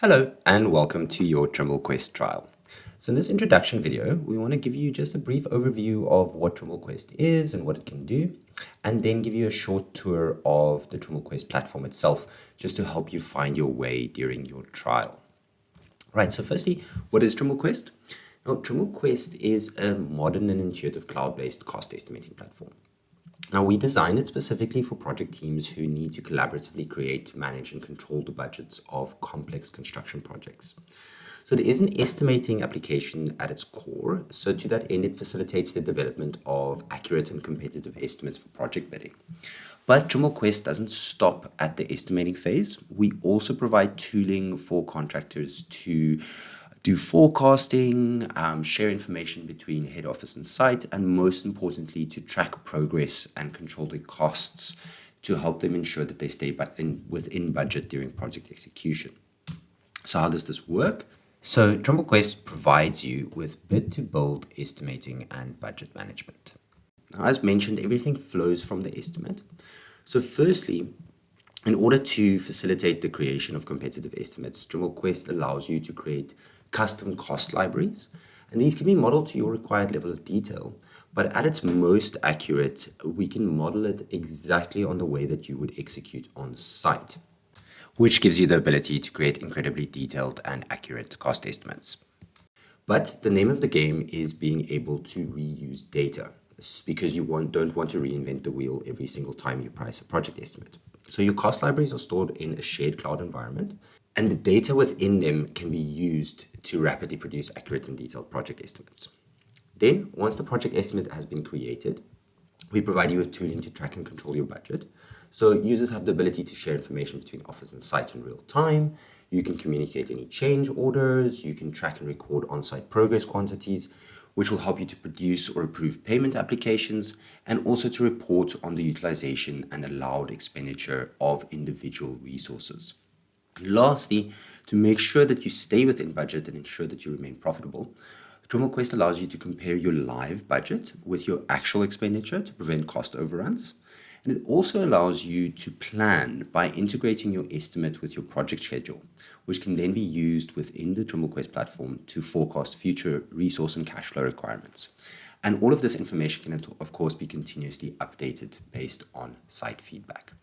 Hello and welcome to your Trimble Quest trial. So in this introduction video, we want to give you just a brief overview of what Trimble Quest is and what it can do, and then give you a short tour of the Trimble Quest platform itself, just to help you find your way during your trial. Right, so firstly, what is Trimble Quest? Now, Trimble Quest is a modern and intuitive cloud-based cost estimating platform. Now, we designed it specifically for project teams who need to collaboratively create, manage, and control the budgets of complex construction projects. So it is an estimating application at its core. So to that end, it facilitates the development of accurate and competitive estimates for project bidding. But Trimble Quest doesn't stop at the estimating phase. We also provide tooling for contractors to do forecasting, share information between head office and site, and most importantly, to track progress and control the costs to help them ensure that they stay within budget during project execution. So how does this work? So Trimble Quest provides you with bid to build estimating and budget management. Now, as mentioned, everything flows from the estimate. So firstly, in order to facilitate the creation of competitive estimates, Trimble Quest allows you to create custom cost libraries, and these can be modeled to your required level of detail. But at its most accurate, we can model it exactly on the way that you would execute on site, which gives you the ability to create incredibly detailed and accurate cost estimates. But the name of the game is being able to reuse data, because you don't want to reinvent the wheel every single time you price a project estimate. So your cost libraries are stored in a shared cloud environment, and the data within them can be used to rapidly produce accurate and detailed project estimates. Then, once the project estimate has been created, we provide you with tooling to track and control your budget. So users have the ability to share information between office and site in real time. You can communicate any change orders. You can track and record on-site progress quantities, which will help you to produce or approve payment applications, and also to report on the utilization and allowed expenditure of individual resources. Lastly, to make sure that you stay within budget and ensure that you remain profitable, Trimble Quest allows you to compare your live budget with your actual expenditure to prevent cost overruns. And it also allows you to plan by integrating your estimate with your project schedule, which can then be used within the Trimble Quest platform to forecast future resource and cash flow requirements. And all of this information can, of course, be continuously updated based on site feedback.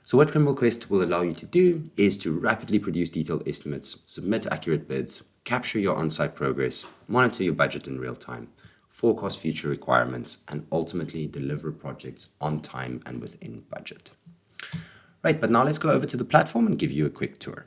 So what Trimble Quest will allow you to do is to rapidly produce detailed estimates, submit accurate bids, capture your on-site progress, monitor your budget in real time, forecast future requirements, and ultimately deliver projects on time and within budget. Right, but now let's go over to the platform and give you a quick tour.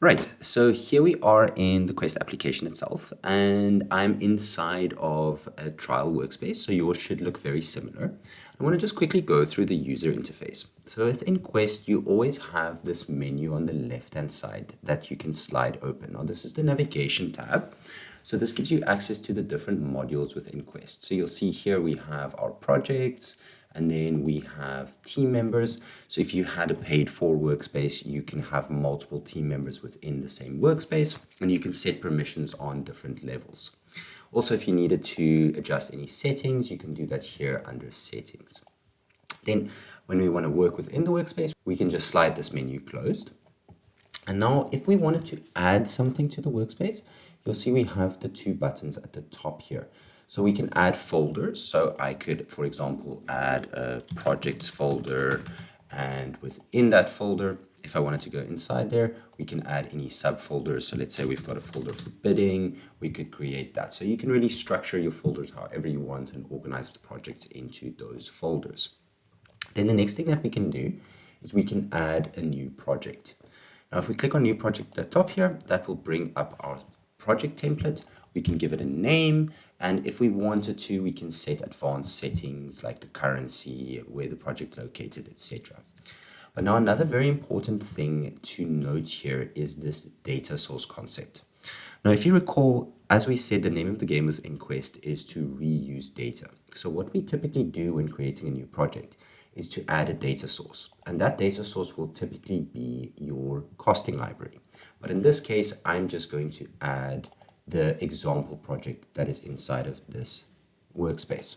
Right, so here we are in the Quest application itself, and I'm inside of a trial workspace, so yours should look very similar. I want to just quickly go through the user interface. So within Quest, you always have this menu on the left-hand side that you can slide open. Now, this is the navigation tab. So this gives you access to the different modules within Quest. So you'll see here we have our projects, and then we have team members. So if you had a paid for workspace, you can have multiple team members within the same workspace, and you can set permissions on different levels. Also, if you needed to adjust any settings, you can do that here under settings. Then when we want to work within the workspace, we can just slide this menu closed. And now if we wanted to add something to the workspace, you'll see we have the two buttons at the top here. So we can add folders. So I could, for example, add a projects folder, and within that folder, if I wanted to go inside there, we can add any subfolders. So let's say we've got a folder for bidding, we could create that. So you can really structure your folders however you want and organize the projects into those folders. Then the next thing that we can do is we can add a new project. Now, if we click on new project at the top here, that will bring up our project template. We can give it a name, and if we wanted to, we can set advanced settings like the currency, where the project located, etc. But now another very important thing to note here is this data source concept. Now, if you recall, as we said, the name of the game within Quest is to reuse data. So what we typically do when creating a new project is to add a data source, and that data source will typically be your costing library. But in this case, I'm just going to add the example project that is inside of this workspace.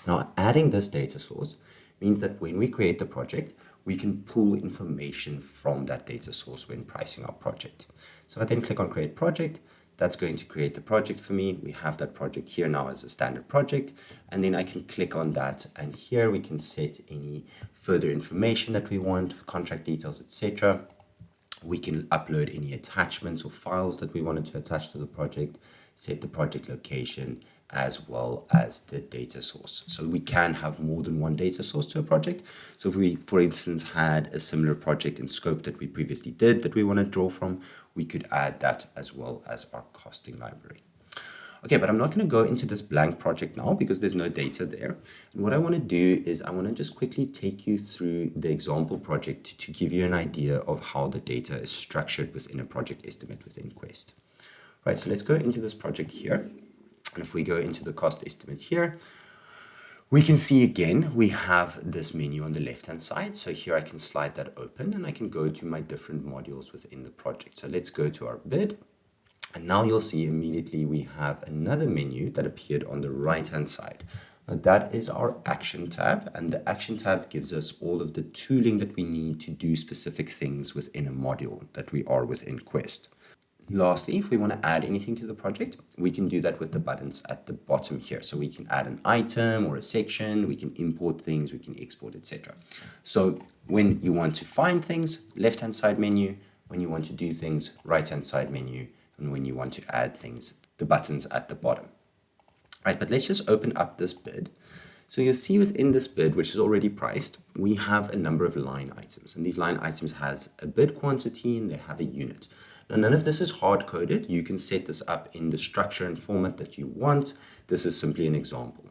Now, adding this data source means that when we create the project, we can pull information from that data source when pricing our project. So if I then click on create project, that's going to create the project for me. We have that project here now as a standard project, and then I can click on that, and here we can set any further information that we want, contract details, etc. We can upload any attachments or files that we wanted to attach to the project, set the project location, as well as the data source. So we can have more than one data source to a project. So if we, for instance, had a similar project in scope that we previously did that we want to draw from, we could add that as well as our costing library. Okay, but I'm not going to go into this blank project now because there's no data there. And what I want to do is I want to just quickly take you through the example project to give you an idea of how the data is structured within a project estimate within Quest. Right, so let's go into this project here. And if we go into the cost estimate here, we can see again, we have this menu on the left-hand side. So here I can slide that open and I can go to my different modules within the project. So let's go to our bid. And now you'll see immediately we have another menu that appeared on the right-hand side. Now that is our action tab, and the action tab gives us all of the tooling that we need to do specific things within a module that we are within Quest. Lastly, if we want to add anything to the project, we can do that with the buttons at the bottom here. So we can add an item or a section, we can import things, we can export, etc. So when you want to find things, left-hand side menu. When you want to do things, right-hand side menu. And when you want to add things, the buttons at the bottom. Right, but let's just open up this bid. So you'll see within this bid, which is already priced, we have a number of line items. And these line items has a bid quantity and they have a unit. Now, none of this is hard-coded. You can set this up in the structure and format that you want. This is simply an example.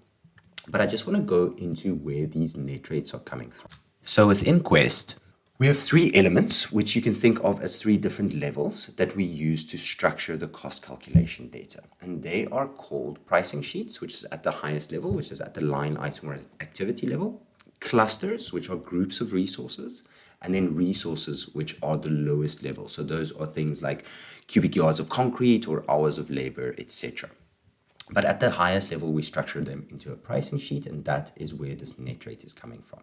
But I just want to go into where these net rates are coming from. So within Quest, we have three elements, which you can think of as three different levels that we use to structure the cost calculation data. And they are called pricing sheets, which is at the highest level, which is at the line item or activity level, clusters, which are groups of resources, and then resources, which are the lowest level. So those are things like cubic yards of concrete or hours of labor, etc. But at the highest level, we structure them into a pricing sheet, and that is where this net rate is coming from.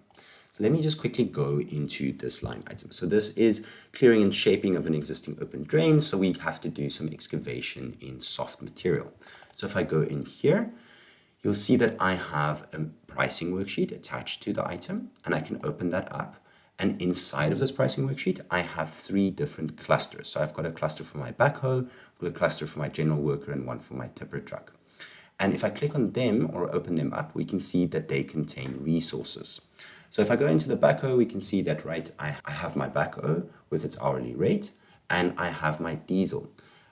So let me just quickly go into this line item. So this is clearing and shaping of an existing open drain. So we have to do some excavation in soft material. So if I go in here, you'll see that I have a pricing worksheet attached to the item, and I can open that up. And inside of this pricing worksheet, I have three different clusters. So I've got a cluster for my backhoe, I've got a cluster for my general worker, and one for my tipper truck. And if I click on them or open them up, we can see that they contain resources. So if I go into the backhoe, we can see that, right, I have my backhoe with its hourly rate, and I have my diesel.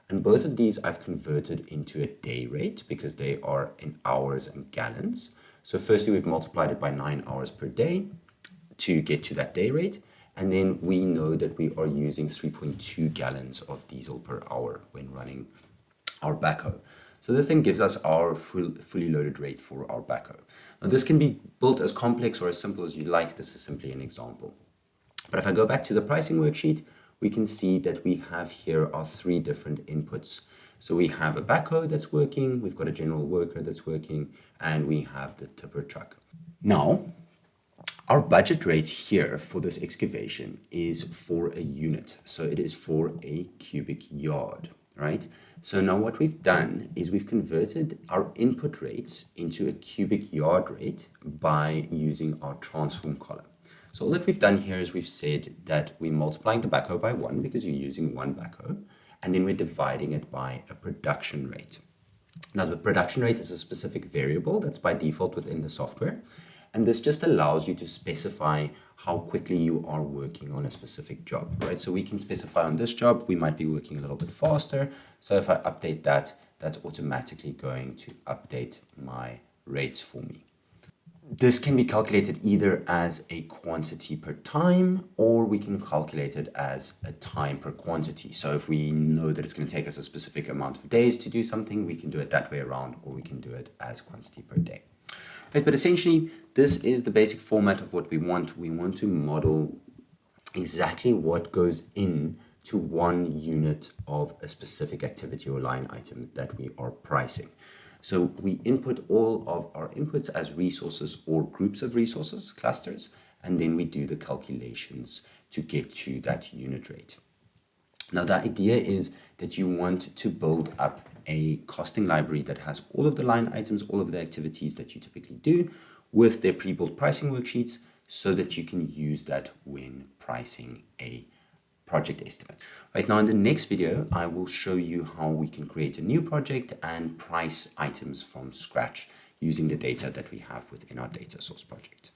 And both of these I've converted into a day rate because they are in hours and gallons. So firstly, we've multiplied it by 9 hours per day to get to that day rate. And then we know that we are using 3.2 gallons of diesel per hour when running our backhoe. So this then gives us our fully loaded rate for our backhoe. Now this can be built as complex or as simple as you like. This is simply an example. But if I go back to the pricing worksheet, we can see that we have here our three different inputs. So we have a backhoe that's working, we've got a general worker that's working, and we have the tipper truck. Now, our budget rate here for this excavation is for a unit. So it is for a cubic yard, right? So now what we've done is we've converted our input rates into a cubic yard rate by using our transform column. So all that we've done here is we've said that we're multiplying the backhoe by 1 because you're using one backhoe, and then we're dividing it by a production rate. Now the production rate is a specific variable that's by default within the software. And this just allows you to specify how quickly you are working on a specific job, right? So we can specify on this job, we might be working a little bit faster. So if I update that, that's automatically going to update my rates for me. This can be calculated either as a quantity per time, or we can calculate it as a time per quantity. So if we know that it's going to take us a specific amount of days to do something, we can do it that way around, or we can do it as quantity per day. Right, but essentially, this is the basic format of what we want. We want to model exactly what goes in to one unit of a specific activity or line item that we are pricing. So we input all of our inputs as resources or groups of resources, clusters, and then we do the calculations to get to that unit rate. Now, the idea is that you want to build up a costing library that has all of the line items, all of the activities that you typically do with their pre-built pricing worksheets, so that you can use that when pricing a project estimate. Right now, in the next video, I will show you how we can create a new project and price items from scratch using the data that we have within our data source project.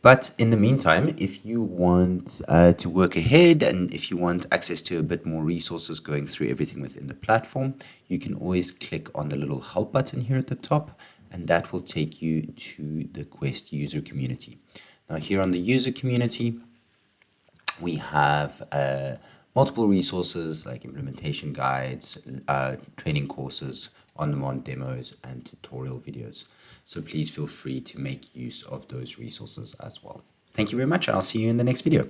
But in the meantime, if you want to work ahead and if you want access to a bit more resources going through everything within the platform, you can always click on the little help button here at the top, and that will take you to the Quest user community. Now, here on the user community, we have multiple resources like implementation guides, training courses, on-demand demos, and tutorial videos. So please feel free to make use of those resources as well. Thank you very much, and I'll see you in the next video.